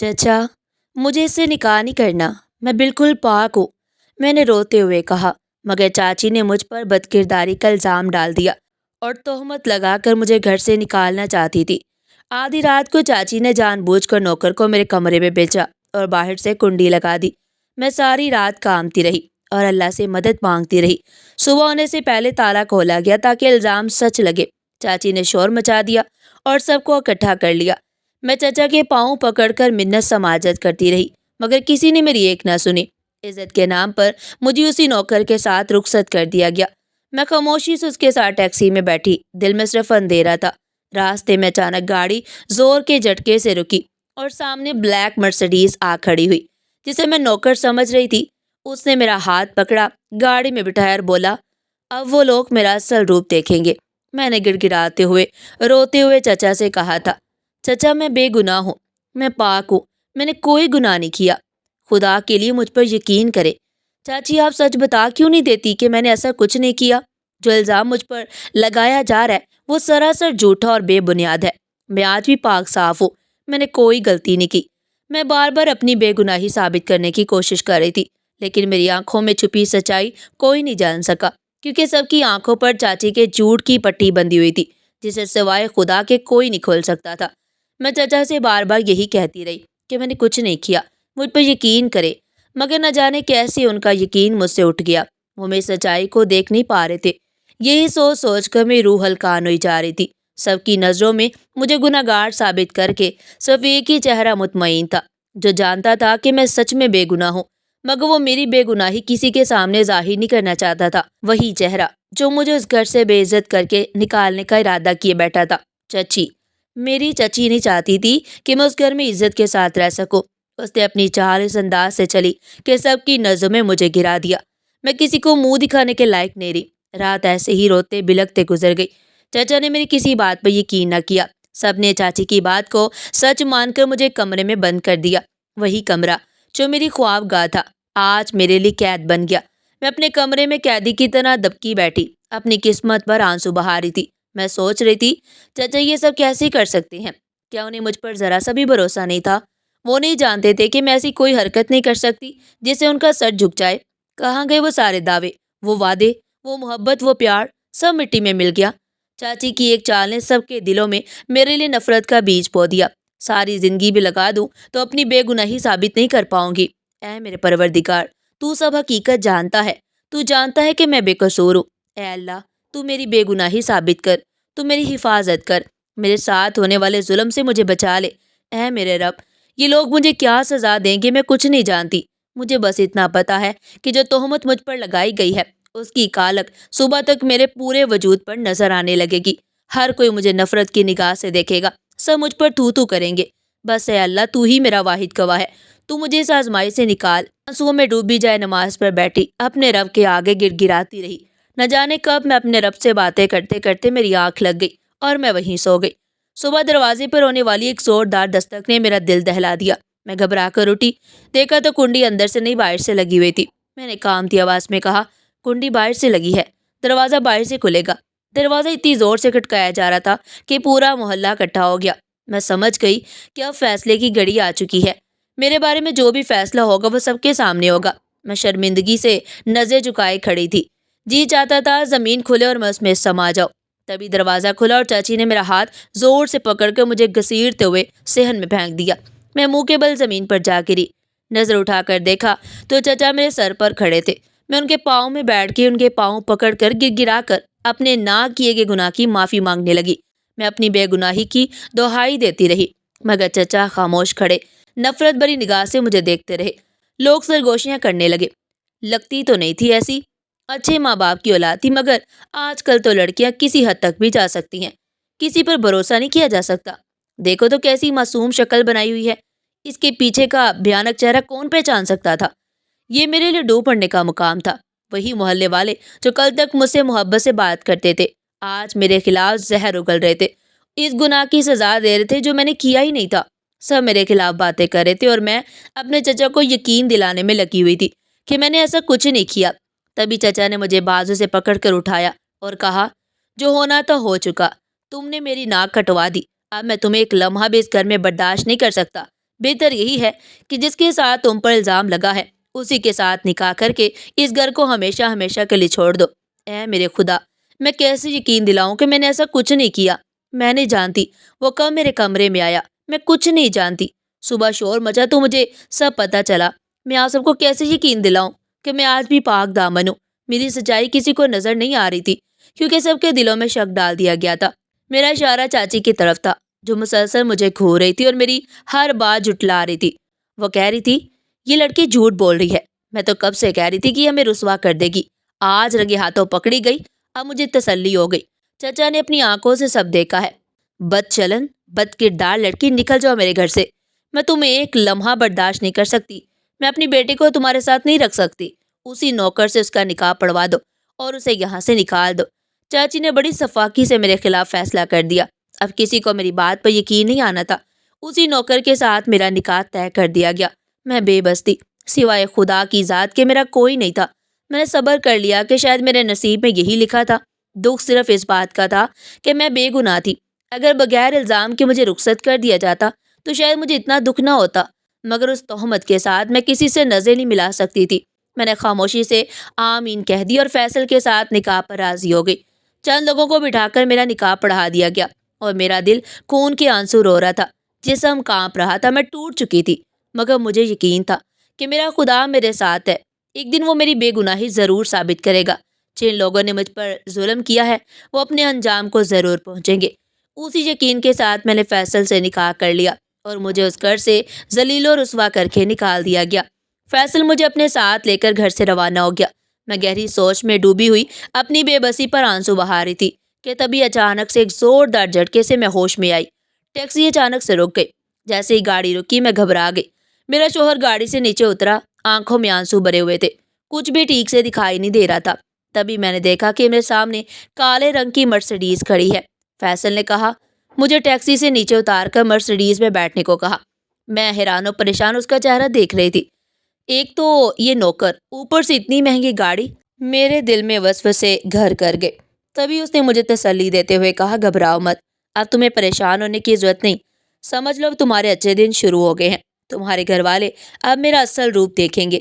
چچا، مجھے اس سے نکاح نہیں کرنا، میں بالکل پاک ہوں، میں نے روتے ہوئے کہا، مگر چاچی نے مجھ پر بد کرداری کا الزام ڈال دیا اور تہمت لگا کر مجھے گھر سے نکالنا چاہتی تھی۔ آدھی رات کو چاچی نے جان بوجھ کر نوکر کو میرے کمرے میں بھیجا اور باہر سے کنڈی لگا دی۔ میں ساری رات کامتی رہی اور اللہ سے مدد مانگتی رہی۔ صبح ہونے سے پہلے تالا کھولا گیا تاکہ الزام سچ لگے۔ چاچی نے شور مچا دیا اور سب کو اکٹھا کر لیا۔ میں چچا کے پاؤں پکڑ کر منت سماجت کرتی رہی، مگر کسی نے میری ایک نہ سنی۔ عزت کے نام پر مجھے اسی نوکر کے ساتھ رخصت کر دیا گیا۔ میں خاموشی سے اس کے ساتھ ٹیکسی میں بیٹھی، دل میں صرف اندھیرا تھا۔ راستے میں اچانک گاڑی زور کے جھٹکے سے رکی اور سامنے بلیک مرسڈیز آ کھڑی ہوئی، جسے میں نوکر سمجھ رہی تھی۔ اس نے میرا ہاتھ پکڑا، گاڑی میں بٹھایا اور بولا، اب وہ لوگ میرا اصل روپ دیکھیں گے۔ میں نے گڑ گڑاتے ہوئے روتے ہوئے چچا سے کہا تھا، چچا میں بے گناہ ہوں، میں پاک ہوں، میں نے کوئی گناہ نہیں کیا، خدا کے لیے مجھ پر یقین کرے۔ چاچی آپ سچ بتا کیوں نہیں دیتی کہ میں نے ایسا کچھ نہیں کیا؟ جو الزام مجھ پر لگایا جا رہا ہے وہ سراسر جھوٹا اور بے بنیاد ہے۔ میں آج بھی پاک صاف ہوں، میں نے کوئی غلطی نہیں کی۔ میں بار بار اپنی بے گناہی ثابت کرنے کی کوشش کر رہی تھی، لیکن میری آنکھوں میں چھپی سچائی کوئی نہیں جان سکا، کیونکہ سب کی آنکھوں پر چاچی کے جھوٹ کی پٹی بندھی ہوئی تھی، جسے سوائے خدا کے کوئی نہیں کھول سکتا تھا۔ میں چچا سے بار بار یہی کہتی رہی کہ میں نے کچھ نہیں کیا، مجھ پر یقین کرے، مگر نہ جانے کیسے ان کا یقین مجھ سے اٹھ گیا۔ وہ میری سچائی کو دیکھ نہیں پا رہے تھے۔ یہی سوچ سوچ کر میری روح ہلکان ہوئی جا رہی تھی۔ سب کی نظروں میں مجھے گناہ گار ثابت کر کے صرف ایک ہی چہرہ مطمئن تھا، جو جانتا تھا کہ میں سچ میں بے گناہ ہوں، مگر وہ میری بے گناہی کسی کے سامنے ظاہر نہیں کرنا چاہتا تھا۔ وہی چہرہ جو مجھے اس گھر سے بے عزت کر کے نکالنے کا ارادہ کیے بیٹھا تھا، چچی۔ میری چچی نہیں چاہتی تھی کہ میں اس گھر میں عزت کے ساتھ رہ سکوں۔ اس نے اپنی چال اس انداز سے چلی کہ سب کی نظروں میں مجھے گرا دیا۔ میں کسی کو منہ دکھانے کے لائق نہیں رہی۔ رات ایسے ہی روتے بلکتے گزر گئی۔ چچا نے میری کسی بات پر یقین نہ کیا۔ سب نے چاچی کی بات کو سچ مان کر مجھے کمرے میں بند کر دیا۔ وہی کمرہ جو میری خواب گاہ تھا، آج میرے لیے قید بن گیا۔ میں اپنے کمرے میں قیدی کی طرح دبکی بیٹھی، اپنی قسمت پر آنسو بہا رہی تھی۔ میں سوچ رہی تھی، چچا یہ سب کیسے کر سکتے ہیں؟ کیا انہیں مجھ پر ذرا سا بھی بھروسہ نہیں تھا؟ وہ نہیں جانتے تھے کہ میں ایسی کوئی حرکت نہیں کر سکتی جس سے ان کا سر جھک جائے؟ کہاں گئے وہ سارے دعوے، وہ وعدے، وہ محبت، وہ پیار؟ سب مٹی میں مل گیا۔ چاچی کی ایک چال نے سب کے دلوں میں میرے لیے نفرت کا بیج بو دیا۔ ساری زندگی بھی لگا دوں تو اپنی بے گناہی ثابت نہیں کر پاؤں گی۔ اے میرے پروردگار، تو سب حقیقت جانتا ہے، تو جانتا ہے کہ میں بے قصور ہوں۔ اے اللہ، تو میری بے گناہی ثابت کر، تو میری حفاظت کر، میرے ساتھ ہونے والے ظلم سے مجھے بچا لے۔ اے میرے رب، یہ لوگ مجھے کیا سزا دیں گے میں کچھ نہیں جانتی۔ مجھے بس اتنا پتا ہے کہ جو تہمت مجھ پر لگائی گئی ہے اس کی کالک صبح تک میرے پورے وجود پر نظر آنے لگے گی۔ ہر کوئی مجھے نفرت کی نگاہ سے دیکھے گا، سب مجھ پر تھو تھو کریں گے۔ بس اے اللہ، تو ہی میرا واحد گواہ ہے، تو مجھے اس آزمائی سے نکال۔ آنسوؤں میں ڈوبی جائے نماز پر بیٹھی اپنے رب کے آگے گڑ گڑاتی رہی۔ نہ جانے کب میں اپنے رب سے باتیں کرتے کرتے میری آنکھ لگ گئی اور میں وہیں سو گئی۔ صبح دروازے پر ہونے والی ایک زوردار دستک نے میرا دل دہلا دیا۔ میں گھبرا کر اٹھی، دیکھا تو کنڈی اندر سے نہیں باہر سے لگی ہوئی تھی۔ میں نے کامتی آواز میں کہا، کنڈی باہر سے لگی ہے، دروازہ باہر سے کھلے گا۔ دروازہ اتنی زور سے کھٹکایا جا رہا تھا کہ پورا محلہ اکٹھا ہو گیا۔ میں سمجھ گئی کہ اب فیصلے کی گھڑی آ چکی ہے۔ میرے بارے میں جو بھی فیصلہ ہوگا وہ سب کے سامنے ہوگا۔ میں شرمندگی سے نظریں جھکائے کھڑی تھی۔ جی چاہتا تھا زمین کھلے اور میں اس میں سما جاؤں۔ تبھی دروازہ کھلا اور چاچی نے میرا ہاتھ زور سے پکڑ کر مجھے گھسیٹتے ہوئے صحن میں پھینک دیا۔ میں منہ کے بل زمین پر جا گری۔ نظر اٹھا کر دیکھا تو چچا میرے سر پر کھڑے تھے۔ میں ان کے پاؤں میں بیٹھ کے ان کے پاؤں پکڑ کر گر گرا کر اپنے نہ کیے گئے گناہ کی معافی مانگنے لگی۔ میں اپنی بے گناہی کی دہائی دیتی رہی، مگر چچا خاموش کھڑے نفرت بھری نگاہ سے مجھے دیکھتے رہے۔ لوگ سرگوشیاں کرنے لگے، لگتی تو نہیں تھی ایسی، اچھے ماں باپ کی اولاد تھی، مگر آج کل تو لڑکیاں کسی حد تک بھی جا سکتی ہیں، کسی پر بھروسہ نہیں کیا جا سکتا۔ دیکھو تو کیسی معصوم شکل بنائی ہوئی ہے، اس کے پیچھے کا بھیانک چہرہ کون پہچان سکتا تھا؟ یہ میرے لیے ڈوب پڑنے کا مقام تھا۔ وہی محلے والے جو کل تک مجھ سے محبت سے بات کرتے تھے، آج میرے خلاف زہر اگل رہے تھے، اس گناہ کی سزا دے رہے تھے جو میں نے کیا ہی نہیں تھا۔ سب میرے خلاف باتیں کر رہے تھے اور میں اپنے چچا کو یقین دلانے میں لگی ہوئی تھی کہ میں نے ایسا کچھ نہیں کیا۔ تبھی چچا نے مجھے بازو سے پکڑ کر اٹھایا اور کہا، جو ہونا تھا ہو چکا، تم نے میری ناک کٹوا دی، اب میں تمہیں ایک لمحہ بھی اس گھر میں برداشت نہیں کر سکتا۔ بہتر یہی ہے کہ جس کے ساتھ تم پر الزام لگا ہے اسی کے ساتھ نکاح کر کے اس گھر کو ہمیشہ ہمیشہ کے لیے چھوڑ دو۔ اے میرے خدا، میں کیسے یقین دلاؤں کہ میں نے ایسا کچھ نہیں کیا؟ میں نہیں جانتی وہ کب میرے کمرے میں آیا، میں کچھ نہیں جانتی۔ صبح شور مچا تو مجھے سب پتہ چلا۔ میں آپ سب کو کیسے یقین دلاؤں کہ میں آج بھی پاک دامن ہوں؟ میری سچائی کسی کو نظر نہیں آ رہی تھی کیونکہ سب کے دلوں میں شک ڈال دیا گیا تھا۔ میرا اشارہ چاچی کی طرف تھا جو مسلسل مجھے گھور رہی تھی اور میری ہر بات جھٹلا رہی تھی۔ وہ کہہ رہی تھی یہ لڑکی جھوٹ بول رہی ہے۔ میں تو کب سے کہہ رہی تھی کہ یہ ہمیں رسوا کر دے گی، آج رنگے ہاتھوں پکڑی گئی۔ اب مجھے تسلی ہو گئی، چچا نے اپنی آنکھوں سے سب دیکھا ہے۔ بد چلن، بد کردار لڑکی، نکل جاؤ میرے گھر سے۔ میں تمہیں ایک لمحہ برداشت نہیں کر سکتی۔ میں اپنی بیٹی کو تمہارے ساتھ نہیں رکھ سکتی۔ اسی نوکر سے اس کا نکاح پڑھوا دو اور اسے یہاں سے نکال دو۔ چاچی نے بڑی صفاقی سے میرے خلاف فیصلہ کر دیا۔ اب کسی کو میری بات پر یقین نہیں آنا تھا۔ اسی نوکر کے ساتھ میرا نکاح طے کر دیا گیا۔ میں بے بس تھی، سوائے خدا کی ذات کے میرا کوئی نہیں تھا۔ میں نے صبر کر لیا کہ شاید میرے نصیب میں یہی لکھا تھا۔ دکھ صرف اس بات کا تھا کہ میں بے گناہ تھی۔ اگر بغیر الزام کے مجھے رخصت کر دیا جاتا تو شاید مجھے اتنا دکھ نہ ہوتا، مگر اس تہمت کے ساتھ میں کسی سے نظر نہیں ملا سکتی تھی۔ میں نے خاموشی سے آمین کہہ دی اور فیصل کے ساتھ نکاح پر راضی ہو گئی۔ چند لوگوں کو بٹھا کر میرا نکاح پڑھا دیا گیا اور میرا دل خون کے آنسو رو رہا تھا، جسم کانپ رہا تھا، میں ٹوٹ چکی تھی، مگر مجھے یقین تھا کہ میرا خدا میرے ساتھ ہے۔ ایک دن وہ میری بے گناہی ضرور ثابت کرے گا۔ جن لوگوں نے مجھ پر ظلم کیا ہے وہ اپنے انجام کو ضرور پہنچیں گے۔ اسی یقین کے ساتھ میں نے فیصل سے نکاح کر لیا اور مجھے اس گھر سے ذلیل و رسوا کر کے نکال دیا گیا۔ فیصل مجھے اپنے ساتھ لے کر گھر سے روانہ ہو گیا۔ میں گہری سوچ میں ڈوبی ہوئی اپنی بے بسی پر آنسو بہا رہی تھی کہ تبھی اچانک سے ایک زوردار جھٹکے سے میں ہوش میں آئی۔ ٹیکسی اچانک سے رک گئی۔ جیسے ہی گاڑی رکی میں گھبرا گئی۔ میرا شوہر گاڑی سے نیچے اترا، آنکھوں میں آنسو بھرے ہوئے تھے، کچھ بھی ٹھیک سے دکھائی نہیں دے رہا تھا۔ تبھی میں نے دیکھا کہ میرے سامنے کالے رنگ کی مرسیڈیز کھڑی ہے۔ فیصل نے کہا، مجھے ٹیکسی سے نیچے اتار کر مرسیڈیز میں بیٹھنے کو کہا۔ میں حیران و پریشان اس کا چہرہ دیکھ رہی تھی۔ ایک تو یہ نوکر، اوپر سے اتنی مہنگی گاڑی، میرے دل میں وسوسے گھر کر گئے۔ تبھی اس نے مجھے تسلی دیتے ہوئے کہا، گھبراؤ مت، اب تمہیں پریشان ہونے کی ضرورت نہیں، سمجھ لو اب تمہارے اچھے دن شروع ہو گئے ہیں، تمہارے گھر والے اب میرا اصل روپ دیکھیں گے،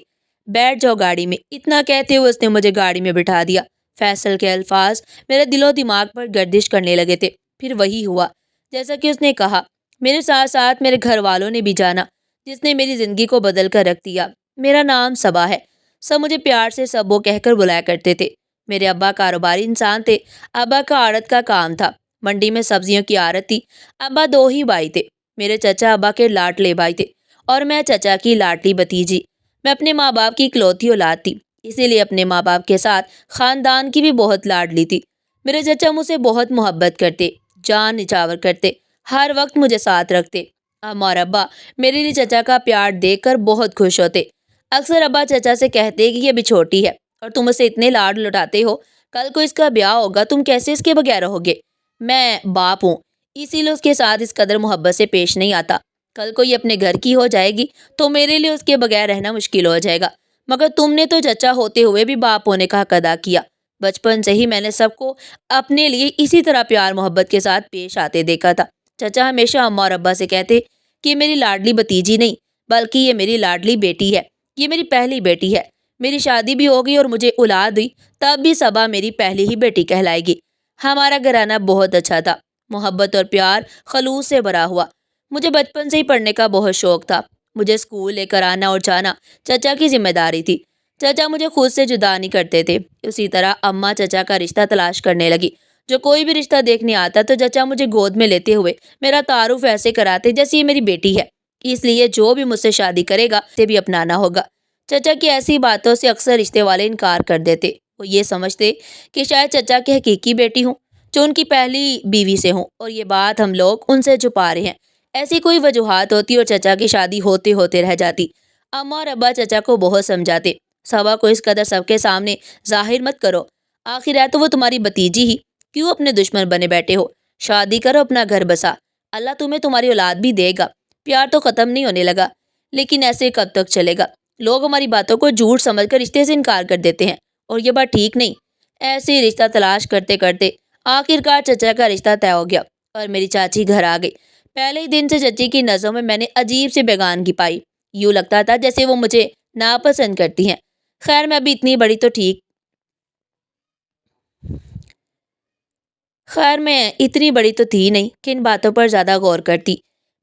بیٹھ جاؤ گاڑی میں۔ اتنا کہتے ہوئے اس نے مجھے گاڑی میں بٹھا دیا۔ فیصل کے الفاظ میرے دل و دماغ پر گردش کرنے لگے تھے۔ پھر وہی ہوا جیسا کہ اس نے کہا۔ میرے ساتھ ساتھ میرے گھر والوں نے بھی جانا جس نے میری زندگی کو بدل کر رکھ دیا۔ میرا نام صبا ہے، سب مجھے پیار سے سبو کہہ کر بلایا کرتے تھے۔ میرے ابا کاروباری انسان تھے، ابا کا آڑت کا کام تھا، منڈی میں سبزیوں کی آڑت تھی۔ ابا دو ہی بھائی تھے، میرے چچا ابا کے لاڈلے بھائی تھے اور میں چچا کی لاڈلی بھتیجی۔ میں اپنے ماں باپ کی اکلوتی اولاد تھی، اسی لیے اپنے ماں باپ کے ساتھ خاندان کی بھی بہت لاڈلی تھی۔ میرے چچا مجھ سے بہت محبت کرتے، جان نچھاور کرتے، ہر وقت مجھے ساتھ رکھتے۔ اماں اور ابا میرے لیے چچا کا پیار دیکھ کر بہت خوش ہوتے۔ اکثر ابا چچا سے کہتے کہ یہ ابھی چھوٹی ہے اور تم اسے اتنے لاڈ لٹاتے ہو، کل کو اس کا بیاہ ہوگا، تم کیسے اس کے بغیر رہو گے؟ میں باپ ہوں، اسی لیے اس کے ساتھ اس قدر محبت سے پیش نہیں آتا۔ کل کو یہ اپنے گھر کی ہو جائے گی تو میرے لیے اس کے بغیر رہنا مشکل ہو جائے گا، مگر تم نے تو چچا ہوتے ہوئے بھی باپ ہونے کا حق ادا کیا۔ بچپن سے ہی میں نے سب کو اپنے لیے اسی طرح پیار محبت کے ساتھ پیش آتے دیکھا تھا۔ چچا ہمیشہ اماں اور ابا سے کہتے کہ یہ میری لاڈلی بھتیجی نہیں بلکہ یہ میری لاڈلی بیٹی ہے، یہ میری پہلی بیٹی ہے۔ میری شادی بھی ہو گئی اور مجھے اولاد ہوئی تب بھی صبا میری پہلی ہی بیٹی کہلائے گی۔ ہمارا گھرانہ بہت اچھا تھا، محبت اور پیار خلوص سے بھرا ہوا۔ مجھے بچپن سے ہی پڑھنے کا بہت شوق تھا، مجھے اسکول لے کر آنا اور جانا چچا کی ذمہ داری تھی۔ چچا مجھے خود سے جدا نہیں کرتے تھے۔ اسی طرح اماں چچا کا رشتہ تلاش کرنے لگی۔ جو کوئی بھی رشتہ دیکھنے آتا تو چچا مجھے گود میں لیتے ہوئے میرا تعارف ایسے کراتے جیسے یہ میری بیٹی ہے، اس لیے جو بھی مجھ سے شادی کرے گا اسے بھی اپنانا ہوگا۔ چچا کی ایسی باتوں سے اکثر رشتے والے انکار کر دیتے، وہ یہ سمجھتے کہ شاید چچا کی حقیقی بیٹی ہوں جو ان کی پہلی بیوی سے ہوں، اور یہ بات ہم لوگ ان سے چھپا رہے ہیں۔ ایسی کوئی وجوہات ہوتی اور چچا کی شادی ہوتے ہوتے رہ جاتی۔ اماں اور ابا چچا کو بہت سمجھاتے، صبا کو اس قدر سب کے سامنے ظاہر مت کرو، آخر ہے تو وہ تمہاری بھتیجی ہی، کیوں اپنے دشمن بنے بیٹھے ہو؟ شادی کرو، اپنا گھر بسا، اللہ تمہیں تمہاری اولاد بھی دے گا۔ پیار تو ختم نہیں ہونے لگا، لیکن ایسے کب تک چلے گا؟ لوگ ہماری باتوں کو جھوٹ سمجھ کر رشتے سے انکار کر دیتے ہیں اور یہ بات ٹھیک نہیں۔ ایسے ہی رشتہ تلاش کرتے کرتے آخر کار چچا کا رشتہ طے ہو گیا اور میری چاچی گھر آ گئی۔ پہلے ہی دن سے چچی کی نظروں میں نے عجیب سی بیگانگی پائی، یوں لگتا تھا جیسے وہ مجھے ناپسند کرتی ہیں۔ خیر میں ابھی اتنی بڑی تو ٹھیک خیر میں اتنی بڑی تو تھی نہیں کہ ان باتوں پر زیادہ غور کرتی۔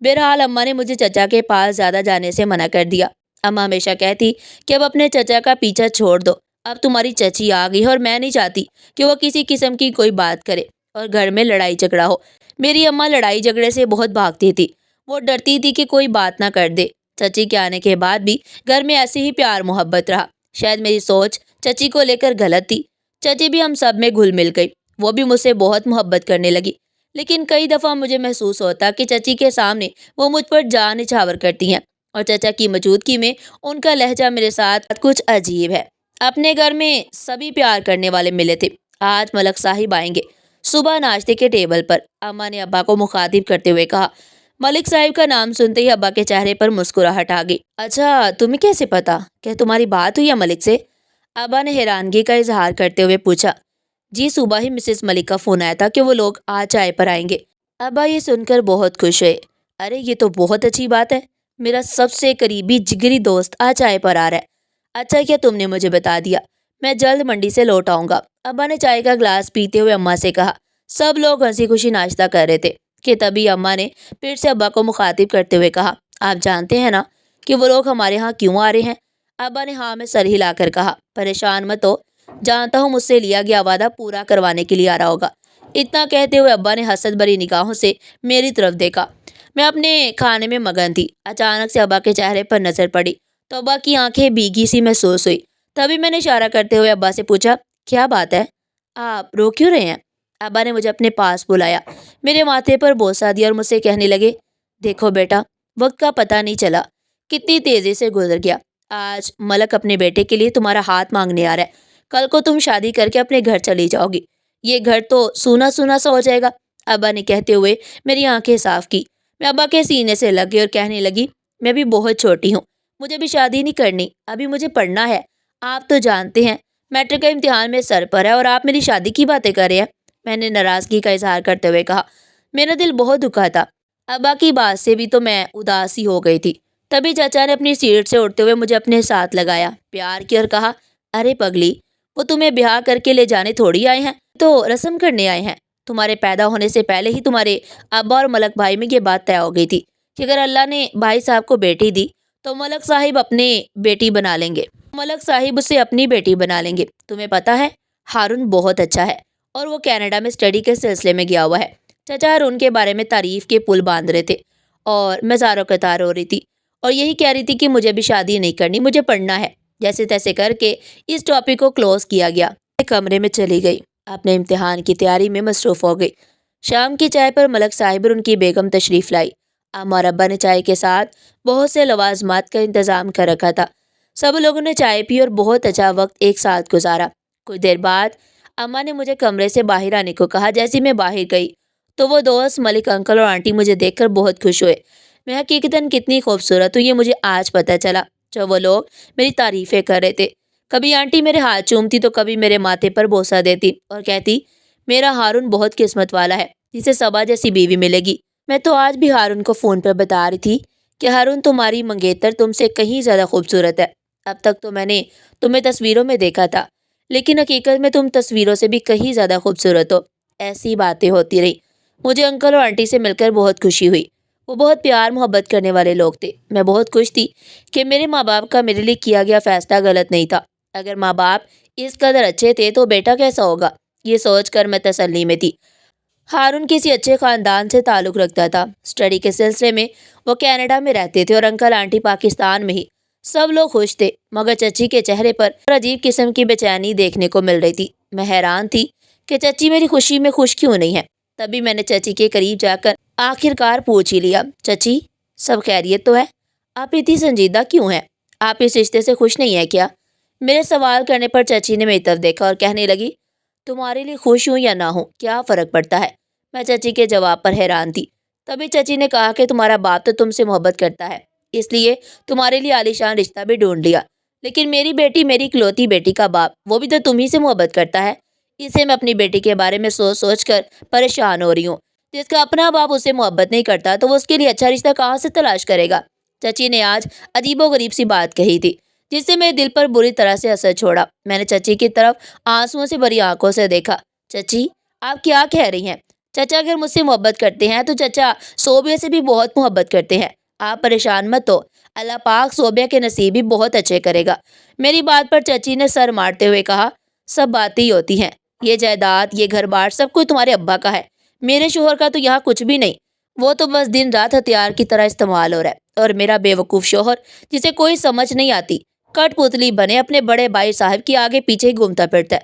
بہرحال اماں نے مجھے چچا کے پاس زیادہ جانے سے منع کر دیا۔ اماں ہمیشہ کہتی کہ اب اپنے چچا کا پیچھا چھوڑ دو، اب تمہاری چچی آ گئی ہے اور میں نہیں چاہتی کہ وہ کسی قسم کی کوئی بات کرے اور گھر میں لڑائی جھگڑا ہو۔ میری اماں لڑائی جھگڑے سے بہت بھاگتی تھی، وہ ڈرتی تھی کہ کوئی بات نہ کر دے۔ چچی کے آنے کے بعد بھی گھر میں ایسے ہی پیار محبت رہا۔ شاید میری سوچ چچی کو لے کر غلط تھی، چچی بھی ہم سب میں گھل مل گئی، وہ بھی مجھ سے بہت محبت کرنے لگی۔ لیکن کئی دفعہ مجھے محسوس ہوتا کہ چچی کے سامنے وہ مجھ پر جان نچھاور کرتی ہیں، اور چچا کی موجودگی میں ان کا لہجہ میرے ساتھ کچھ عجیب ہے۔ اپنے گھر میں سبھی پیار کرنے والے ملے تھے۔ آج ملک صاحب آئیں گے۔ صبح ناشتے کے ٹیبل پر اماں نے ابا کو مخاطب کرتے ہوئے کہا۔ ملک صاحب کا نام سنتے ہی ابا کے چہرے پر مسکراہٹ آ گئی۔ اچھا تمہیں کیسے پتا؟ کہ تمہاری بات ہوئی ہے ملک سے؟ ابا نے حیرانگی کا اظہار کرتے ہوئے پوچھا۔ جی صبح ہی مسز ملک کا فون آیا تھا کہ وہ لوگ آج چائے پر آئیں گے۔ ابا یہ سن کر بہت خوش ہوئے۔ ارے یہ تو بہت اچھی بات ہے، میرا سب سے قریبی جگری دوست آج چائے پر آ رہا ہے۔ اچھا کیا تم نے مجھے بتا دیا، میں جلد منڈی سے لوٹ آؤں گا۔ ابا نے چائے کا گلاس پیتے ہوئے اماں سے کہا۔ سب لوگ ہنسی خوشی ناشتہ کر رہے تھے کہ تبھی اماں نے پھر سے ابا کو مخاطب کرتے ہوئے کہا۔ آپ جانتے ہیں نا کہ وہ لوگ ہمارے ہاں کیوں آ رہے ہیں؟ ابا نے ہاں میں سر ہلا کر کہا۔ پریشان مت ہو، جانتا ہوں مجھ سے لیا گیا وعدہ پورا کروانے کے لیے آ رہا ہوگا۔ اتنا کہتے ہوئے ابا نے حسد بھری نگاہوں سے میری طرف دیکھا۔ میں اپنے کھانے میں مگن تھی، اچانک سے ابا کے چہرے پر نظر پڑی تو ابا کی آنکھیں بھیگی سی محسوس ہوئی۔ تبھی میں نے اشارہ کرتے ہوئے ابا سے پوچھا، کیا بات ہے؟ آپ رو کیوں رہے ہیں؟ ابا نے مجھے اپنے پاس بلایا، میرے ماتھے پر بوسہ دیا اور مجھ سے کہنے لگے، دیکھو بیٹا، وقت کا پتہ نہیں چلا کتنی تیزی سے گزر گیا۔ آج ملک اپنے بیٹے کے لیے تمہارا ہاتھ مانگنے آ رہا ہے، کل کو تم شادی کر کے اپنے گھر چلی جاؤ گی، یہ گھر تو سونا سونا سا ہو جائے گا۔ ابا نے کہتے ہوئے میری آنکھیں صاف کی۔ میں ابا کے سینے سے لگ گئی اور کہنے لگی، میں بھی بہت چھوٹی ہوں، مجھے بھی شادی نہیں کرنی، ابھی مجھے پڑھنا ہے۔ آپ تو جانتے ہیں میٹرک کا امتحان میں سر پر ہے اور آپ میری شادی کی باتیں کر رہے ہیں۔ میں نے ناراضگی کا اظہار کرتے ہوئے کہا۔ میرا دل بہت دکھا تھا، ابا کی بات سے بھی تو میں اداسی ہو گئی تھی۔ تبھی چچا نے اپنی سیٹ سے اٹھتے ہوئے مجھے اپنے ساتھ لگایا، پیار کی اور کہا، ارے پگلی، وہ تمہیں بیاہ کر کے لے جانے تھوڑی آئے ہیں، تو رسم کرنے آئے ہیں۔ تمہارے پیدا ہونے سے پہلے ہی تمہارے ابا اور ملک بھائی میں یہ بات طے ہو گئی تھی کہ اگر اللہ نے بھائی صاحب کو بیٹی دی تو ملک صاحب اپنے بیٹی بنا لیں گے، ملک صاحب اسے اپنی بیٹی بنا لیں گے۔ تمہیں پتہ ہے ہارون بہت اچھا ہے اور وہ کینیڈا میں اسٹڈی کے سلسلے میں گیا ہوا ہے۔ چچا ہارون کے بارے میں تعریف کے پل باندھ رہے تھے اور میں زاروں قطار ہو رہی تھی اور یہی کہہ رہی تھی کہ مجھے بھی شادی نہیں کرنی، مجھے پڑھنا ہے۔ جیسے تیسے کر کے اس ٹاپک کو کلوز کیا گیا۔ میں کمرے میں چلی گئی، اپنے امتحان کی تیاری میں مصروف ہو گئی۔ شام کی چائے پر ملک صاحب اور ان کی بیگم تشریف لائی۔ اماں اور ابا نے چائے کے ساتھ بہت سے لوازمات کا انتظام کر رکھا تھا۔ سب لوگوں نے چائے پی اور بہت اچھا وقت ایک ساتھ گزارا۔ کچھ دیر بعد اماں نے مجھے کمرے سے باہر آنے کو کہا۔ جیسے میں باہر گئی تو وہ دوست ملک انکل اور آنٹی مجھے دیکھ کر بہت خوش ہوئے۔ میں حقیقتاً کتنی خوبصورت ہوں یہ مجھے آج پتہ چلا جب وہ لوگ میری تعریفیں کر رہے تھے۔ کبھی آنٹی میرے ہاتھ چومتی تو کبھی میرے ماتھے پر بوسہ دیتی اور کہتی، میرا ہارون بہت قسمت والا ہے، جسے صبا جیسی بیوی ملے گی۔ میں تو آج بھی ہارون کو فون پر بتا رہی تھی کہ ہارون تمہاری منگیتر تم سے کہیں زیادہ خوبصورت ہے۔ اب تک تو میں نے تمہیں تصویروں میں دیکھا تھا، لیکن حقیقت میں تم تصویروں سے بھی کہیں زیادہ خوبصورت ہو۔ ایسی باتیں ہوتی رہی۔ مجھے انکل اور آنٹی سے مل کر بہت خوشی ہوئی، وہ بہت پیار محبت کرنے والے لوگ تھے۔ میں بہت خوش تھی کہ میرے ماں باپ کا میرے لیے کیا گیا فیصلہ غلط نہیں تھا۔ اگر ماں باپ اس قدر اچھے تھے تو بیٹا کیسا ہوگا، یہ سوچ کر میں تسلی میں تھی۔ ہارون کسی اچھے خاندان سے تعلق رکھتا تھا، اسٹڈی کے سلسلے میں وہ کینیڈا میں رہتے تھے اور انکل آنٹی پاکستان میں ہی۔ سب لوگ خوش تھے مگر چچی کے چہرے پر عجیب قسم کی بے چینی دیکھنے کو مل رہی تھی۔ میں حیران تھی کہ چچی میری خوشی میں خوش کیوں نہیں ہے۔ تبھی میں نے چچی کے قریب جا کر آخرکار پوچھ ہی لیا، چچی سب خیریت تو ہے؟ آپ اتنی سنجیدہ کیوں ہیں؟ آپ اس رشتے سے خوش نہیں ہیں کیا؟ میرے سوال کرنے پر چچی نے میری طرف دیکھا اور کہنے لگی، تمہارے لیے خوش ہوں یا نہ ہوں کیا فرق پڑتا ہے؟ میں چچی کے جواب پر حیران تھی۔ تبھی چچی نے کہا کہ تمہارا باپ تو تم سے محبت کرتا ہے، اس لیے تمہارے لیے عالیشان رشتہ بھی ڈھونڈ لیا، لیکن میری بیٹی، میری اکلوتی بیٹی کا باپ، وہ بھی تو تم ہی سے محبت کرتا ہے۔ اسے میں اپنی بیٹی کے بارے میں سوچ سوچ کر پریشان ہو رہی ہوں۔ جس کا اپنا باپ اسے محبت نہیں کرتا تو وہ اس کے لیے اچھا رشتہ کہاں سے تلاش کرے گا؟ چچی نے آج عجیب و غریب سی بات کہی تھی جس سے میرے دل پر بری طرح سے اثر چھوڑا۔ میں نے چچی کی طرف آنسوؤں سے بھری آنکھوں سے دیکھا۔ چچی، آپ کیا کہہ رہی ہیں؟ چچا اگر مجھ سے محبت کرتے ہیں تو چچا صوبیہ سے بھی بہت محبت کرتے ہیں۔ آپ پریشان مت ہو، اللہ پاک صوبیہ کے نصیب بھی بہت اچھے کرے گا۔ میری بات پر چچی نے سر مارتے ہوئے کہا، سب باتیں ہی ہوتی ہیں، یہ جائیداد، یہ گھر بار سب کچھ تمہارے ابا کا ہے، میرے شوہر کا تو یہاں کچھ بھی نہیں، وہ تو بس دن رات ہتھیار کی طرح استعمال ہو رہا ہے، اور میرا بے وقوف شوہر جسے کوئی سمجھ نہیں آتی، کٹ پتلی بنے اپنے بڑے بھائی صاحب کی آگے پیچھے ہی گھومتا پھرتا ہے۔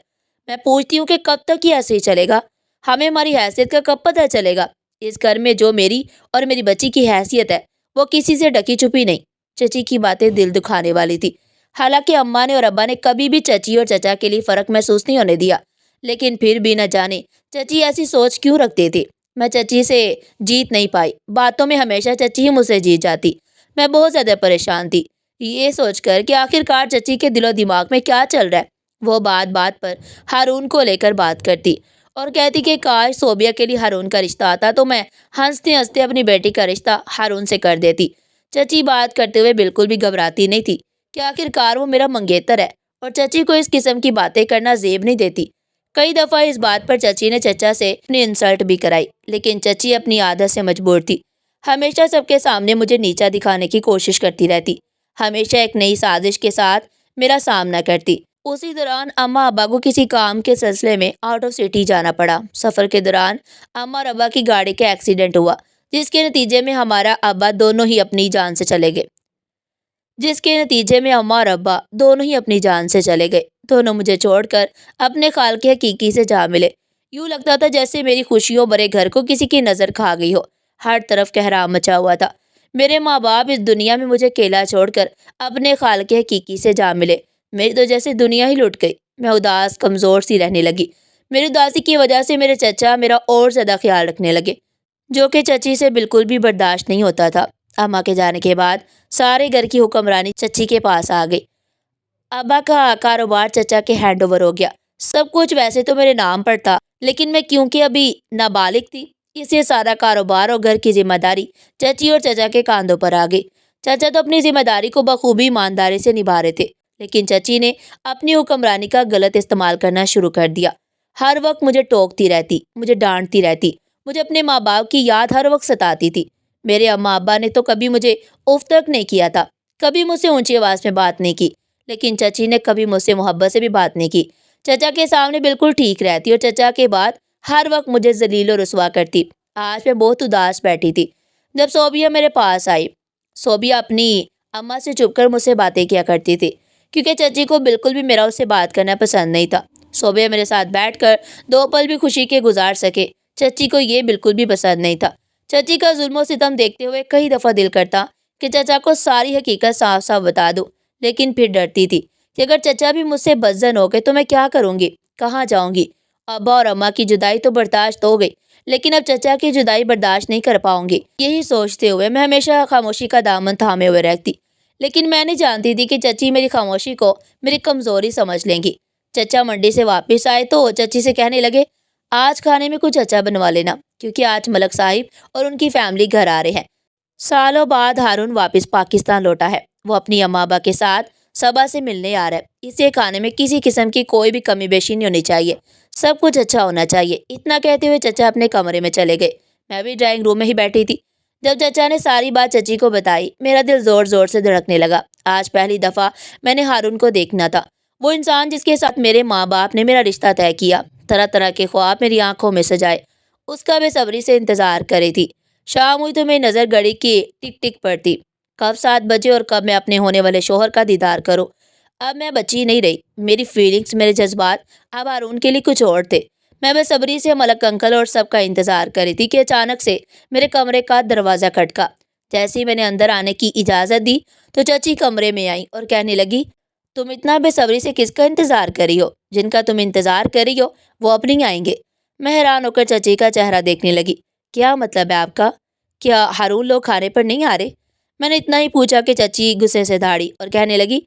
میں پوچھتی ہوں کہ کب تک یہ ایسے ہی چلے گا؟ ہمیں ہماری حیثیت کا کب پتہ چلے گا؟ اس گھر میں جو میری اور میری بچی کی حیثیت ہے وہ کسی سے ڈکی چھپی نہیں۔ چچی کی باتیں دل دکھانے والی تھی۔ حالانکہ اماں نے اور ابا نے کبھی بھی چچی اور چچا کے لیے فرق محسوس نہیں ہونے دیا، لیکن پھر بھی نہ جانے چچی ایسی سوچ کیوں رکھتے تھے۔ میں چچی سے جیت نہیں پائی، باتوں میں ہمیشہ چچی ہی مجھ سے جیت جاتی۔ میں بہت زیادہ پریشان تھی، یہ سوچ کر کہ آخر کار چچی کے دل و دماغ میں کیا چل رہا ہے۔ وہ بات بات پر ہارون کو لے کر بات کرتی اور کہتی کہ کاش صوبیہ کے لیے ہارون کا رشتہ آتا تو میں ہنستے ہنستے اپنی بیٹی کا رشتہ ہارون سے کر دیتی۔ چچی بات کرتے ہوئے بالکل بھی گھبراتی نہیں تھی کہ آخر کار وہ میرا منگیتر ہے اور چچی کو اس قسم کی باتیں کرنا زیب نہیں دیتی۔ کئی دفعہ اس بات پر چچی نے چچا سے اپنی انسلٹ بھی کرائی، لیکن چچی اپنی عادت سے مجبور تھی، ہمیشہ سب کے سامنے مجھے نیچا دکھانے کی کوشش کرتی رہتی، ہمیشہ ایک نئی سازش کے ساتھ میرا سامنا کرتی۔ اسی دوران اماں ابا کو کسی کام کے سلسلے میں آؤٹ آف سٹی جانا پڑا۔ سفر کے دوران اماں اور ابا کی گاڑی کا ایکسیڈنٹ ہوا، جس کے نتیجے میں ہمارا ابا دونوں ہی اپنی جان سے چلے گئے۔ دونوں مجھے چھوڑ کر اپنے خال کے حقیقی سے جا ملے۔ یوں لگتا تھا جیسے میری خوشیوں بھرے گھر کو کسی کی نظر کھا گئی ہو۔ ہر طرف کہرام مچا ہوا تھا۔ میرے ماں باپ اس دنیا میں مجھے اکیلا چھوڑ کر اپنے خال کے حقیقی سے جا ملے۔ میری تو جیسے دنیا ہی لٹ گئی۔ میں اداس کمزور سی رہنے لگی۔ میری اداسی کی وجہ سے میرے چچا میرا اور زیادہ خیال رکھنے لگے، جو کہ چچی سے بالکل بھی برداشت نہیں ہوتا تھا۔ اماں کے جانے کے بعد سارے گھر کی حکمرانی چچی کے پاس آ گئی۔ ابا کا کاروبار چچا کے ہینڈ اوور ہو گیا۔ سب کچھ ویسے تو میرے نام پر تھا، لیکن میں کیونکہ ابھی نابالغ تھی، اس لیے سارا کاروبار اور گھر کی ذمہ داری چچی اور چچا کے کاندھوں پر آ گئی۔ چچا تو اپنی ذمہ داری کو بخوبی ایمانداری سے نبھا رہے تھے، لیکن چچی نے اپنی حکمرانی کا غلط استعمال کرنا شروع کر دیا۔ ہر وقت مجھے ٹوکتی رہتی، مجھے ڈانٹتی رہتی، مجھے اپنے ماں باپ کی یاد ہر وقت ستاتی تھی۔ میرے اماں ابا نے تو کبھی مجھے اف تک نہیں کیا تھا، کبھی مجھ سے اونچی آواز میں بات نہیں کی، لیکن چچی نے کبھی مجھ سے محبت سے بھی بات نہیں کی۔ چچا کے سامنے بالکل ٹھیک رہتی اور چچا کے بعد ہر وقت مجھے ذلیل و رسوا کرتی۔ آج میں بہت اداس بیٹھی تھی جب صوبیہ میرے پاس آئی۔ صوبیہ اپنی اماں سے چھپ کر مجھ سے باتیں کیا کرتی تھی، کیونکہ چچی کو بالکل بھی میرا اس سے بات کرنا پسند نہیں تھا۔ صوبیہ میرے ساتھ بیٹھ کر دو پل بھی خوشی کے گزار سکے، چچی کو یہ بالکل بھی پسند نہیں تھا۔ چچی کا ظلم و ستم دیکھتے ہوئے کئی دفعہ دل کرتا کہ چچا کو ساری حقیقت صاف صاف بتا دوں، لیکن پھر ڈرتی تھی کہ اگر چچا بھی مجھ سے بدظن ہو گئے تو میں کیا کروں گی، کہاں جاؤں گی؟ ابا اور اماں کی جدائی تو برداشت ہو گئی، لیکن اب چچا کی جدائی برداشت نہیں کر پاؤں گی۔ یہی سوچتے ہوئے میں ہمیشہ خاموشی کا دامن تھامے ہوئے رہتی، لیکن میں نہیں جانتی تھی کہ چچی میری خاموشی کو میری کمزوری سمجھ لیں گی۔ چچا منڈی سے واپس آئے تو چچی سے کہنے لگے، آج کھانے میں کچھ اچھا بنوا لینا، کیونکہ آج ملک صاحب اور ان کی فیملی گھر آ رہے ہیں۔ سالوں بعد ہارون واپس پاکستان لوٹا ہے۔ وہ اپنی اماں ابا کے ساتھ صبا سے ملنے آ رہا ہے۔ اسے کھانے میں کسی قسم کی کوئی بھی کمی بیشی نہیں ہونی چاہیے، سب کچھ اچھا ہونا چاہیے۔ اتنا کہتے ہوئے چچا اپنے کمرے میں چلے گئے۔ میں بھی ڈرائنگ روم میں ہی بیٹھی تھی۔ جب چچا نے ساری بات چچی کو بتائی، میرا دل زور زور سے دھڑکنے لگا۔ آج پہلی دفعہ میں نے ہارون کو دیکھنا تھا، وہ انسان جس کے ساتھ میرے ماں باپ نے میرا رشتہ طے کیا۔ طرح طرح کے خواب میری آنکھوں میں سجائے، اس کا بے صبری سے انتظار کر رہی تھی۔ شام ہوئی تو میری نظر گھڑی کی ٹک ٹک پر تھی، کب 7 بجے اور کب میں اپنے ہونے والے شوہر کا دیدار کروں۔ اب میں بچی نہیں رہی، میری فیلنگز، میرے جذبات اب ہارون کے لیے کچھ اور تھے۔ میں بے صبری سے ملک انکل اور سب کا انتظار کر رہی تھی کہ اچانک سے میرے کمرے کا دروازہ کھٹکا۔ جیسے ہی میں نے اندر آنے کی اجازت دی تو چچی کمرے میں آئی اور کہنے لگی، تم اتنا بے صبری سے کس کا انتظار کر رہی ہو؟ جن کا تم انتظار کر رہی ہو وہ اب نہیں آئیں گے۔ میں حیران ہو کر چچی کا چہرہ دیکھنے لگی۔ کیا مطلب ہے آپ کا؟ کیا ہارون لوگ کھانے پر نہیں آ رہے؟ میں نے اتنا ہی پوچھا کہ چچی غصے سے دھاڑی اور کہنے لگی،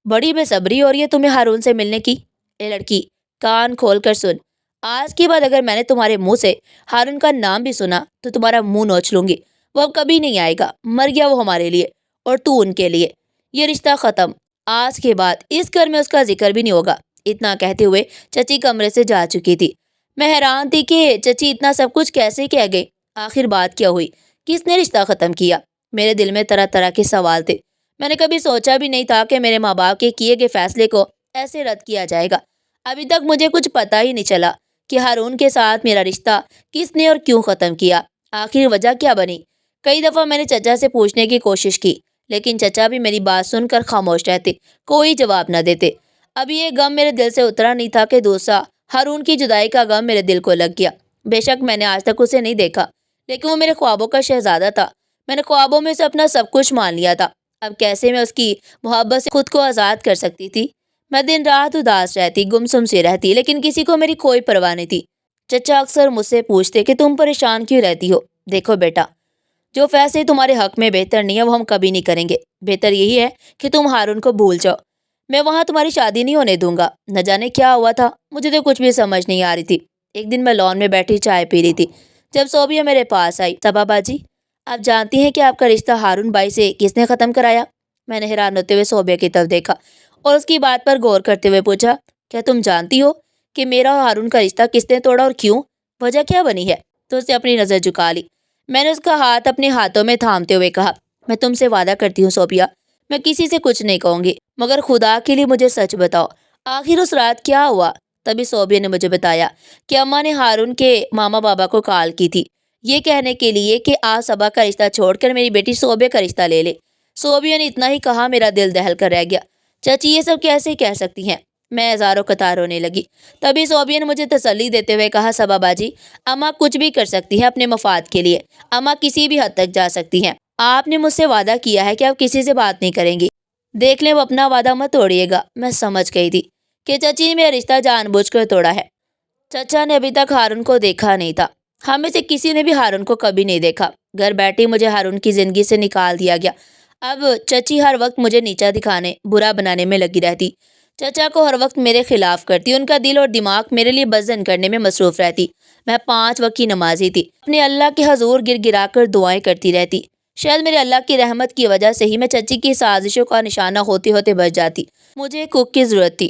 بڑی بے صبری ہو رہی ہے تمہیں ہارون سے ملنے کی۔ اے لڑکی، کان کھول کر سن، آج کے بعد اگر میں نے تمہارے منہ سے ہارون کا نام بھی سنا تو تمہارا منہ نوچ لوں گی۔ وہ اب کبھی نہیں آئے گا، مر گیا وہ ہمارے لیے اور تو ان کے لیے۔ یہ رشتہ ختم، آج کے بعد اس گھر میں اس کا ذکر بھی نہیں ہوگا۔ اتنا کہتے ہوئے چچی کمرے سے جا چکی تھی۔ میں حیران تھی کہ چچی اتنا سب کچھ کیسے کہہ گئی، آخر بات کیا ہوئی، کس نے رشتہ ختم کیا؟ میرے دل میں طرح طرح کے سوال تھے۔ میں نے کبھی سوچا بھی نہیں تھا کہ میرے ماں باپ کے کیے گئے فیصلے کو ایسے رد کیا جائے گا۔ ابھی تک مجھے کچھ پتہ ہی نہیں چلا کہ ہارون کے ساتھ میرا رشتہ کس نے اور کیوں ختم کیا، آخر وجہ کیا بنی۔ کئی دفعہ میں نے چچا سے پوچھنے کی کوشش کی، لیکن چچا بھی میری بات سن کر خاموش رہتے، کوئی جواب نہ دیتے۔ اب یہ غم میرے دل سے اترا نہیں تھا کہ دوسرا ہارون کی جدائی کا غم میرے دل کو لگ گیا۔ بے شک میں نے آج تک اسے نہیں دیکھا، لیکن وہ میرے خوابوں کا شہزادہ تھا۔ میں نے خوابوں میں سے اپنا سب کچھ مان لیا تھا۔ اب کیسے میں اس کی محبت سے خود کو آزاد کر سکتی تھی؟ میں دن رات اداس رہتی، گمسم سی رہتی، لیکن کسی کو میری کوئی پرواہ نہیں تھی۔ چچا اکثر مجھ سے پوچھتے کہ تم پریشان کیوں رہتی ہو؟ دیکھو بیٹا، جو فیصلے تمہارے حق میں بہتر نہیں ہے وہ ہم کبھی نہیں کریں گے۔ بہتر یہی ہے کہ تم ہارون کو بھول جاؤ۔ میں وہاں تمہاری شادی نہیں ہونے دوں گا۔ نہ جانے کیا ہوا تھا، مجھے تو کچھ بھی سمجھ نہیں آ رہی تھی۔ ایک دن میں لان میں بیٹھی چائے پی رہی تھی جب صوبیہ میرے پاس آئی۔ صبا باجی، آپ جانتی ہیں کہ آپ کا رشتہ ہارون بھائی سے کس نے ختم کرایا؟ میں نے حیران ہوتے ہوئے صوبیہ کی طرف دیکھا اور اس کی بات پر غور کرتے ہوئے پوچھا، کیا تم جانتی ہو کہ میرا اور ہارون کا رشتہ کس نے توڑا اور کیوں؟ وجہ کیا بنی ہے؟ تو اس نے اپنی نظر جھکا لی۔ میں نے اس کا ہاتھ اپنے ہاتھوں میں تھامتے ہوئے کہا، میں تم سے وعدہ کرتی ہوں صوبیہ، میں کسی سے کچھ نہیں کہوں گی، مگر خدا کے لیے مجھے سچ بتاؤ، آخر اس رات کیا ہوا؟ تبھی صوبیہ نے مجھے بتایا کہ اماں نے ہارون کے ماما بابا کو کال کی تھی، یہ کہنے کے لیے کہ آپ صبا کا رشتہ چھوڑ کر میری بیٹی صوبیہ کا رشتہ لے لے۔ صوبیہ نے اتنا ہی کہا، میرا دل دہل کر رہ گیا۔ چچی یہ سب کیسے کہہ سکتی ہیں؟ میں ہزاروں قطار رونے لگی۔ تبھی صوبیہ نے مجھے تسلی دیتے ہوئے کہا، صبا باجی، اماں کچھ بھی کر سکتی ہیں اپنے مفاد کے لیے، اماں کسی بھی حد تک جا سکتی ہیں۔ آپ نے مجھ سے وعدہ کیا ہے کہ آپ کسی سے بات نہیں کریں گی، دیکھ لیں وہ اپنا وعدہ مت توڑیے گا۔ میں سمجھ گئی تھی کہ چچی نے میرا رشتہ جان بوجھ کر توڑا ہے۔ چچا نے ابھی تک ہارون کو دیکھا نہیں تھا، ہم میں سے کسی نے بھی ہارون کو کبھی نہیں دیکھا۔ گھر بیٹھی مجھے ہارون کی زندگی سے نکال دیا گیا۔ اب چچی ہر وقت مجھے نیچا دکھانے، برا بنانے میں لگی رہتی، چچا کو ہر وقت میرے خلاف کرتی، ان کا دل اور دماغ میرے لیے بزن کرنے میں مصروف رہتی۔ میں 5 وقت کی نمازی تھی، اپنے اللہ کے حضور گر گرا کر دعائیں کرتی رہتی۔ شاید میرے اللہ کی رحمت کی وجہ سے ہی میں چچی کی سازشوں کا نشانہ ہوتے ہوتے بچ جاتی۔ مجھے کوک کی ضرورت تھی،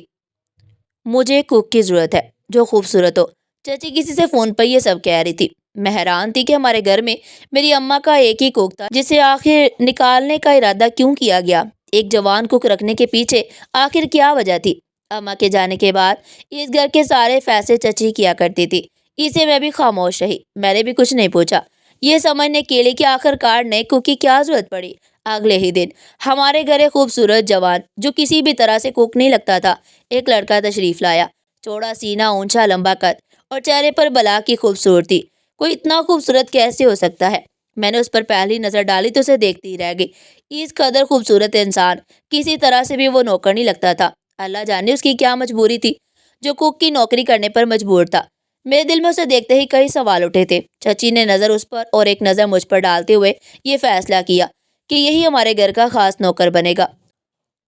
مجھے کوک کی ضرورت ہے جو خوبصورت ہو۔ چچی کسی سے فون پر یہ سب کہہ رہی تھی۔ میں حیران تھی کہ ہمارے گھر میں میری اماں کا ایک ہی کوک تھا جسے آخر نکالنے کا ارادہ کیوں کیا گیا؟ ایک جوان کوک رکھنے کے پیچھے آخر کیا وجہ تھی؟ اماں کے جانے کے بعد اس گھر کے سارے فیصلے چچی کیا کرتی تھی، اسے میں بھی خاموش رہی۔ میں نے بھی کچھ نہیں پوچھا، یہ سمجھنے کے لیے کہ آخر کار نئے کوک کی کیا ضرورت پڑی۔ اگلے ہی دن ہمارے گھر ایک خوبصورت جوان جو کسی بھی طرح سے کوک نہیں لگتا تھا، ایک لڑکا تشریف لایا۔ چوڑا سینہ، اونچا لمبا قد اور چہرے پر بلا کی خوبصورتی۔ کوئی اتنا خوبصورت کیسے ہو سکتا ہے؟ میں نے اس پر پہلی نظر ڈالی تو اسے دیکھتی ہی رہ گئی۔ اس قدر خوبصورت انسان کسی طرح سے بھی وہ نوکر نہیں لگتا تھا۔ اللہ جانے اس کی کیا مجبوری تھی جو کوک کی نوکری کرنے پر مجبور تھا۔ میرے دل میں اسے دیکھتے ہی کئی سوال اٹھے تھے۔ چچی نے نظر اس پر اور ایک نظر مجھ پر ڈالتے ہوئے یہ فیصلہ کیا کہ یہی ہمارے گھر کا خاص نوکر بنے گا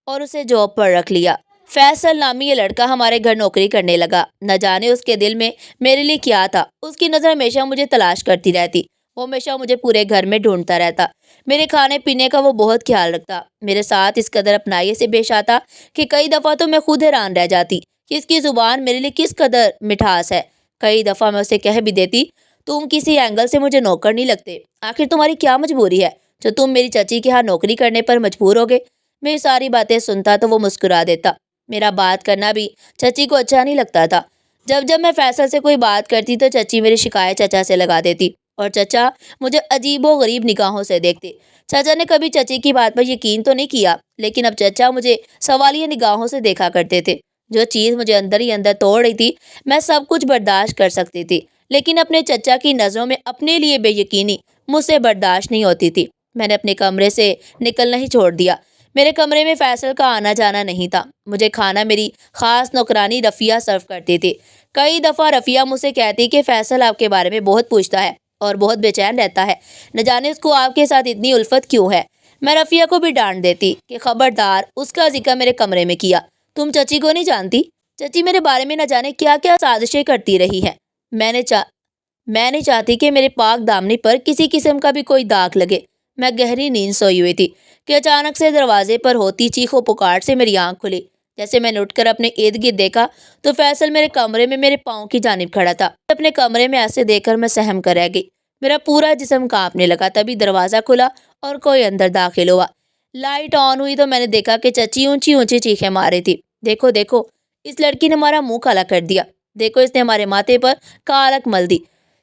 اور اسے جاب پر رکھ لیا۔ فیصل نامی یہ لڑکا ہمارے گھر نوکری کرنے لگا۔ نہ جانے اس کے دل میں میرے لیے کیا تھا، اس کی نظر ہمیشہ مجھے تلاش کرتی رہتی، وہ ہمیشہ مجھے پورے گھر میں ڈھونڈتا رہتا، میرے کھانے پینے کا وہ بہت خیال رکھتا، میرے ساتھ اس قدر اپنائیت سے پیش آتا کہ کئی دفعہ تو میں خود حیران رہ جاتی کہ اس کی زبان میرے لیے کس قدر مٹھاس ہے۔ کئی دفعہ میں اسے کہہ بھی دیتی، تم کسی اینگل سے مجھے نوکر نہیں لگتے، آخر تمہاری کیا مجبوری ہے جو تم میری چچی کے ہاں نوکری کرنے پر مجبور ہو گئے؟ میری ساری باتیں سنتا تو وہ مسکرا دیتا۔ میرا بات کرنا بھی چچی کو اچھا نہیں لگتا تھا۔ جب میں فیصل سے کوئی بات کرتی تو چچی میری شکایت چچا سے لگا دیتی اور چچا مجھے عجیب و غریب نگاہوں سے دیکھتے۔ چچا نے کبھی چچی کی بات پر یقین تو نہیں کیا، لیکن اب چچا مجھے سوالیہ نگاہوں سے دیکھا کرتے تھے۔ جو چیز مجھے اندر ہی اندر توڑ رہی تھی، میں سب کچھ برداشت کر سکتی تھی، لیکن اپنے چچا کی نظروں میں اپنے لیے بے یقینی مجھ سے برداشت نہیں ہوتی تھی۔ میں نے اپنے کمرے سے نکلنا ہی چھوڑ دیا۔ میرے کمرے میں فیصل کا آنا جانا نہیں تھا۔ مجھے کھانا میری خاص نوکرانی رفیہ سرو کرتی تھی۔ کئی دفعہ رفیہ مجھ سے کہتی کہ فیصل آپ کے بارے میں بہت پوچھتا ہے اور بہت بے چین رہتا ہے، نہ جانے اس کو آپ کے ساتھ اتنی الفت کیوں ہے۔ میں رفیہ کو بھی ڈانٹ دیتی کہ خبردار اس کا ذکر میرے کمرے میں کیا، تم چچی کو نہیں جانتی، چچی میرے بارے میں نہ جانے کیا کیا سازشیں کرتی رہی ہیں۔ میں نہیں چاہتی کہ میرے پاک دامنی پر کسی قسم کا بھی کوئی داغ لگے۔ میں گہری نیند سوئی ہوئی تھی کہ اچانک سے دروازے پر ہوتی چیخ و پکار سے میری آنکھ کھلی۔ جیسے میں نے اٹھ کر اپنے ارد گرد دیکھا تو فیصل میرے کمرے میں میرے پاؤں کی جانب کھڑا تھا۔ اپنے کمرے میں ایسے دیکھ کر میں سہم کر رہ گئی۔ میرا پورا جسم کانپنے لگا۔ تبھی دروازہ کھلا اور کوئی اندر داخل ہوا۔ لائٹ آن ہوئی تو میں نے دیکھا کہ چچی اونچی اونچی چیخیں مار رہی تھی۔ دیکھو دیکھو، اس لڑکی نے ہمارا منہ کالا کر دیا۔ دیکھو، اس نے ہمارے ماتھے پر کالک مل دی۔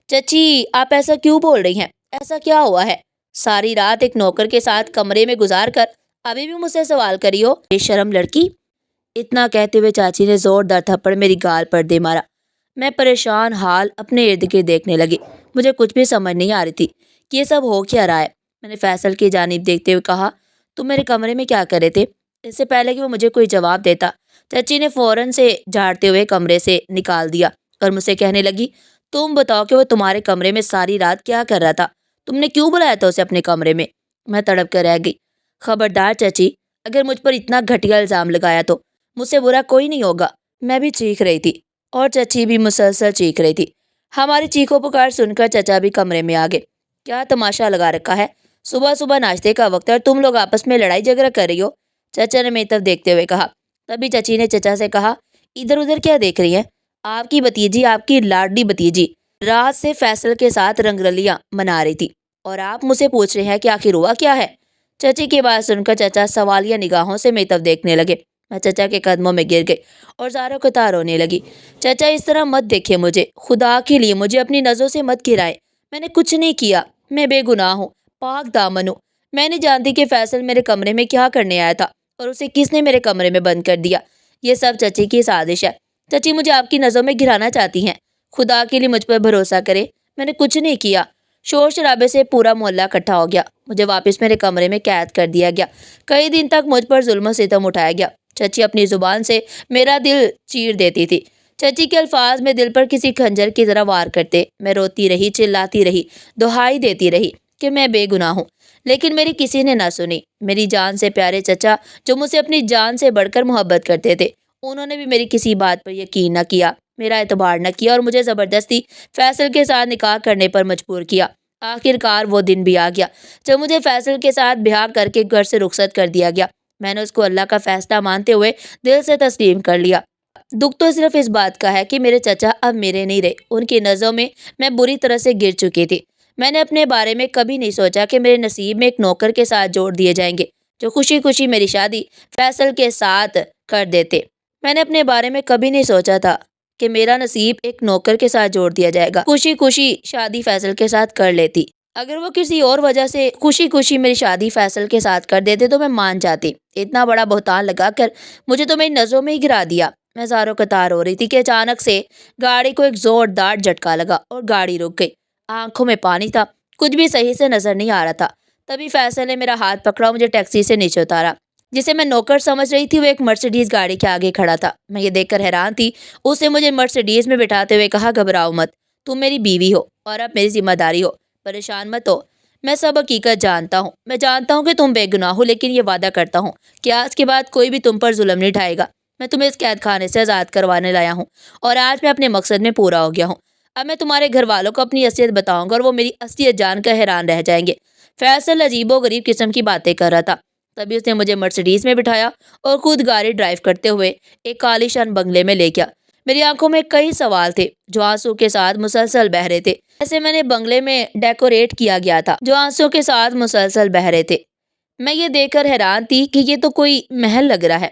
چچی آپ ایسا کیوں بول رہی ہیں؟ ایسا کیا ہوا ہے؟ ساری رات ایک نوکر کے ساتھ کمرے میں گزار کر ابھی بھی مجھ سے سوال کری ہو، بے شرم لڑکی۔ اتنا کہتے ہوئے چاچی نے زوردار تھپڑ میری گال پر دے مارا۔ میں پریشان حال اپنے ارد گرد دیکھنے لگی۔ مجھے کچھ بھی سمجھ نہیں آ رہی تھی کہ یہ سب ہو کیا رہا ہے۔ میں نے فیصل کی جانب دیکھتے ہوئے کہا، تم میرے کمرے میں کیا کر رہے تھے؟ اس سے پہلے کہ وہ مجھے کوئی جواب دیتا، چچی نے فوراً سے جھاڑتے ہوئے کمرے سے نکال دیا اور مجھ سے کہنے لگی، تم بتاؤ کہ وہ تمہارے کمرے میں ساری رات کیا کر رہا تھا؟ تم نے کیوں بلایا تھا اسے اپنے کمرے میں؟ میں تڑپ کر رہ گئی۔ خبردار چچی، اگر مجھ پر اتنا گھٹیا الزام لگایا تو مجھ سے برا کوئی نہیں ہوگا۔ میں بھی چیخ رہی تھی اور چچی بھی مسلسل چیخ رہی تھی۔ ہماری چیخو پکار سن کر چچا بھی کمرے میں آ گئے۔ کیا تماشا لگا رکھا ہے؟ صبح صبح ناشتے کا وقت ہے اور تم لوگ آپس میں لڑائی جھگڑا کر رہی ہو، چچا نے میری طرف دیکھتے ہوئے کہا۔ تبھی چچی نے چچا سے کہا، ادھر ادھر کیا دیکھ رہی ہیں؟ آپ کی بھتیجی، آپ کی لاڈلی بھتیجی رات سے فیصل کے ساتھ رنگ رلیاں منا رہی تھی اور آپ مجھ سے پوچھ رہے ہیں کہ آخر ہوا کیا ہے؟ چچی کی بات سن کر چچا سوالیہ نگاہوں سے میری طرف دیکھنے لگے۔ میں چچا کے قدموں میں گر گئی اور زاروں کو تار رونے لگی۔ چچا اس طرح مت دیکھے مجھے، خدا کے لیے مجھے اپنی نظروں سے مت گرائے۔ میں نے کچھ نہیں کیا، میں بے گناہ ہوں، پاک دامن ہوں۔ میں نہیں جانتی کہ فیصل میرے کمرے میں کیا کرنے آیا تھا اور اسے کس نے میرے کمرے میں بند کر دیا۔ یہ سب چچی کی سازش ہے۔ چچی مجھے آپ کی نظروں میں گرانا چاہتی ہیں۔ خدا کے لیے مجھ پر بھروسہ کرے، میں نے کچھ نہیں کیا۔ شور شرابے سے پورا محلہ اکٹھا ہو گیا۔ مجھے واپس میرے کمرے میں قید کر دیا گیا۔ کئی دن تک مجھ پر ظلم و ستم اٹھایا گیا۔ چچی اپنی زبان سے میرا دل چیر دیتی تھی۔ چچی کے الفاظ میں دل پر کسی خنجر کی طرح وار کرتے۔ میں روتی رہی، چلاتی رہی، دہائی دیتی رہی کہ میں بے گناہ ہوں، لیکن میری کسی نے نہ سنی۔ میری جان سے پیارے چچا، جو مجھ سے اپنی جان سے بڑھ کر محبت کرتے تھے، انہوں نے بھی میری کسی بات پر یقین نہ کیا، میرا اعتبار نہ کیا اور مجھے زبردستی فیصل کے ساتھ نکاح کرنے پر مجبور کیا۔ آخر کار وہ دن بھی آ گیا جب مجھے فیصل کے ساتھ بیاہ کر کے گھر سے رخصت کر دیا گیا۔ میں نے اس کو اللہ کا فیصلہ مانتے ہوئے دل سے تسلیم کر لیا۔ دکھ تو صرف اس بات کا ہے کہ میرے چچا اب میرے نہیں رہے۔ ان کی نظروں میں بری طرح سے گر چکی تھی۔ میں نے اپنے بارے میں کبھی نہیں سوچا کہ میرے نصیب میں ایک نوکر کے ساتھ جوڑ دیے جائیں گے جو خوشی خوشی میری شادی فیصل کے ساتھ کر دیتے۔ میں نے اپنے بارے میں کبھی نہیں سوچا تھا کہ میرا نصیب ایک نوکر کے ساتھ جوڑ دیا جائے گا۔ خوشی خوشی شادی فیصل کے ساتھ کر لیتی۔ اگر وہ کسی اور وجہ سے خوشی خوشی میری شادی فیصل کے ساتھ کر دیتے تو میں مان جاتی۔ اتنا بڑا بہتان لگا کر مجھے تو میری نظروں میں ہی گرا دیا۔ میں زاروں قطار ہو رہی تھی کہ اچانک سے گاڑی کو ایک زوردار جھٹکا لگا اور گاڑی رک گئی۔ آنکھوں میں پانی تھا، کچھ بھی صحیح سے نظر نہیں آ رہا تھا۔ تبھی فیصل نے میرا ہاتھ پکڑا اور مجھے ٹیکسی سے نیچے اتارا۔ جسے میں نوکر سمجھ رہی تھی وہ ایک مرسیڈیز گاڑی کے آگے کھڑا تھا۔ میں یہ دیکھ کر حیران تھی۔ اس نے مجھے مرسیڈیز میں بٹھاتے ہوئے کہا، گھبراؤ مت، تم میری بیوی ہو اور اب میری ذمہ داری ہو، پریشان مت ہو۔ میں سب حقیقت جانتا ہوں، میں جانتا ہوں کہ تم بے گناہ ہو، لیکن یہ وعدہ کرتا ہوں کہ آج کے بعد کوئی بھی تم پر ظلم نہیں ڈھائے گا۔ میں تمہیں اس قید خانے سے آزاد کروانے لایا ہوں اور آج میں اپنے مقصد میں پورا ہو گیا ہوں۔ اب میں تمہارے گھر والوں کو اپنی اصلیت بتاؤں گا اور وہ میری اصلیت جان کر حیران رہ جائیں گے۔ فیصل عجیب و غریب قسم کی باتیں کر رہا تھا۔ تبھی اس نے مجھے مرسیڈیز میں بٹھایا اور خود گاڑی ڈرائیو کرتے ہوئے ایک عالیشان بنگلے میں لے گیا۔ میری آنکھوں میں کئی سوال تھے جو آنسو کے ساتھ مسلسل بہہ رہے تھے۔ ایسے میں نے بنگلے میں ڈیکوریٹ کیا گیا تھا جو آنسو کے ساتھ مسلسل بہہ رہے تھے۔ میں یہ دیکھ کر حیران تھی کہ یہ تو کوئی محل لگ رہا ہے۔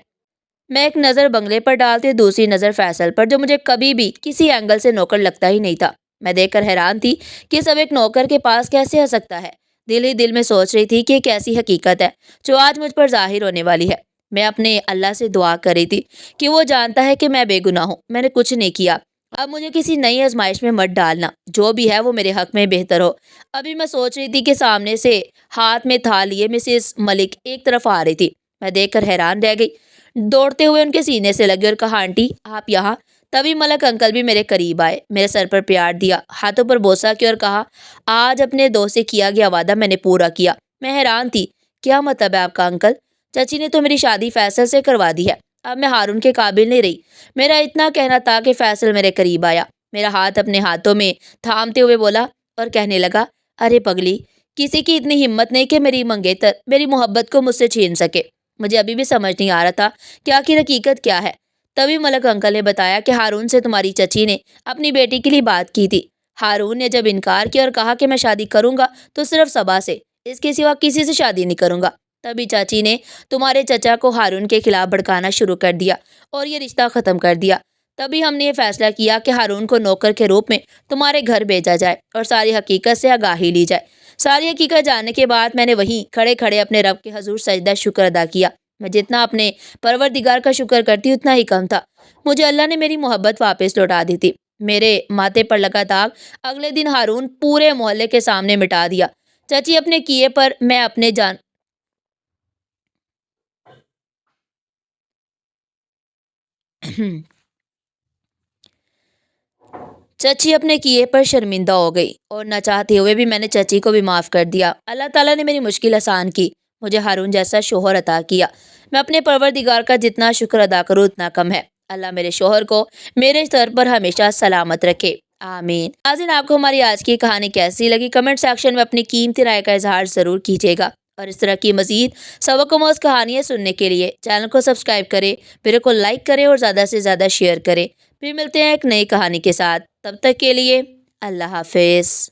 میں ایک نظر بنگلے پر ڈالتی، دوسری نظر فیصل پر، جو مجھے کبھی بھی کسی اینگل سے نوکر لگتا ہی نہیں تھا۔ میں دیکھ کر حیران تھی کہ سب ایک نوکر کے پاس کیسے آ سکتا ہے۔ دل ہی دل میں سوچ رہی تھی کہ ایک ایسی حقیقت ہے جو آج مجھ پر ظاہر ہونے والی ہے۔ میں اپنے اللہ سے دعا کر رہی تھی کہ وہ جانتا ہے کہ میں بے گناہ ہوں، میں نے کچھ نہیں کیا۔ اب مجھے کسی نئی آزمائش میں مت ڈالنا، جو بھی ہے وہ میرے حق میں بہتر ہو۔ ابھی میں سوچ رہی تھی کہ سامنے سے ہاتھ میں تھال لیے مسز ملک ایک طرف آ رہی تھی۔ میں دیکھ کر حیران رہ گئی، دوڑتے ہوئے ان کے سینے سے لگے اور کہا، آنٹی آپ یہاں؟ تبھی ملک انکل بھی میرے قریب آئے، میرے سر پر پیار دیا، ہاتھوں پر بوسہ کیا اور کہا، آج اپنے دوست سے کیا گیا وعدہ میں نے پورا کیا۔ میں حیران تھی، کیا مطلب ہے آپ کا انکل؟ چچی نے تو میری شادی فیصل سے کروا دی ہے، اب میں ہارون کے قابل نہیں رہی۔ میرا اتنا کہنا تھا کہ فیصل میرے قریب آیا، میرا ہاتھ اپنے ہاتھوں میں تھامتے ہوئے بولا اور کہنے لگا، ارے پگلی، کسی کی اتنی ہمت نہیں کہ میری منگیتر میری محبت کو مجھ سے چھین سکے۔ مجھے ابھی بھی سمجھ نہیں آ رہا تھا کہ آخر حقیقت کیا ہے۔ تبھی ملک انکل نے بتایا کہ ہارون سے تمہاری چچی نے اپنی بیٹی کے لیے بات کی تھی۔ ہارون نے جب انکار کیا اور کہا کہ میں شادی کروں گا تو صرف صبا سے، اس کے سوا کسی سے شادی نہیں کروں گا، تبھی چاچی نے تمہارے چچا کو ہارون کے خلاف بھڑکانا شروع کر دیا اور یہ رشتہ ختم کر دیا۔ تبھی ہم نے یہ فیصلہ کیا کہ ہارون کو نوکر کے روپ میں تمہارے گھر بھیجا جائے اور ساری حقیقت سے آگاہی لی جائے۔ ساری حقیقت جاننے کے بعد میں نے وہیں کھڑے کھڑے اپنے رب کے حضور سجدہ شکر ادا کیا۔ میں جتنا اپنے پروردگار کا شکر کرتی اتنا ہی کم تھا۔ مجھے اللہ نے میری محبت واپس لوٹا دی تھی۔ میرے ماتھے پر لگا داغ اگلے دن ہارون پورے محلے کے سامنے مٹا دیا۔ چچی اپنے کیے پر میں اپنے جان چچی اپنے کیے پر شرمندہ ہو گئی اور نہ چاہتے ہوئے بھی میں نے چچی کو بھی معاف کر دیا۔ اللہ تعالیٰ نے میری مشکل آسان کی، مجھے ہارون جیسا شوہر عطا کیا۔ میں اپنے پروردگار کا جتنا شکر ادا کروں اتنا کم ہے۔ اللہ میرے شوہر کو میرے سر پر ہمیشہ سلامت رکھے، آمین۔ ناظرین، آپ کو ہماری آج کی کہانی کیسی لگی؟ کمنٹ سیکشن میں اپنی قیمتی رائے کا اظہار ضرور کیجیے گا، اور اس طرح کی مزید سبق آموز کہانیاں سننے کے لیے چینل کو سبسکرائب کریں، ویڈیو کو لائک کریں اور زیادہ سے زیادہ شیئر کریں۔ پھر ملتے ہیں ایک نئی کہانی کے ساتھ، تب تک کے لیے اللہ حافظ۔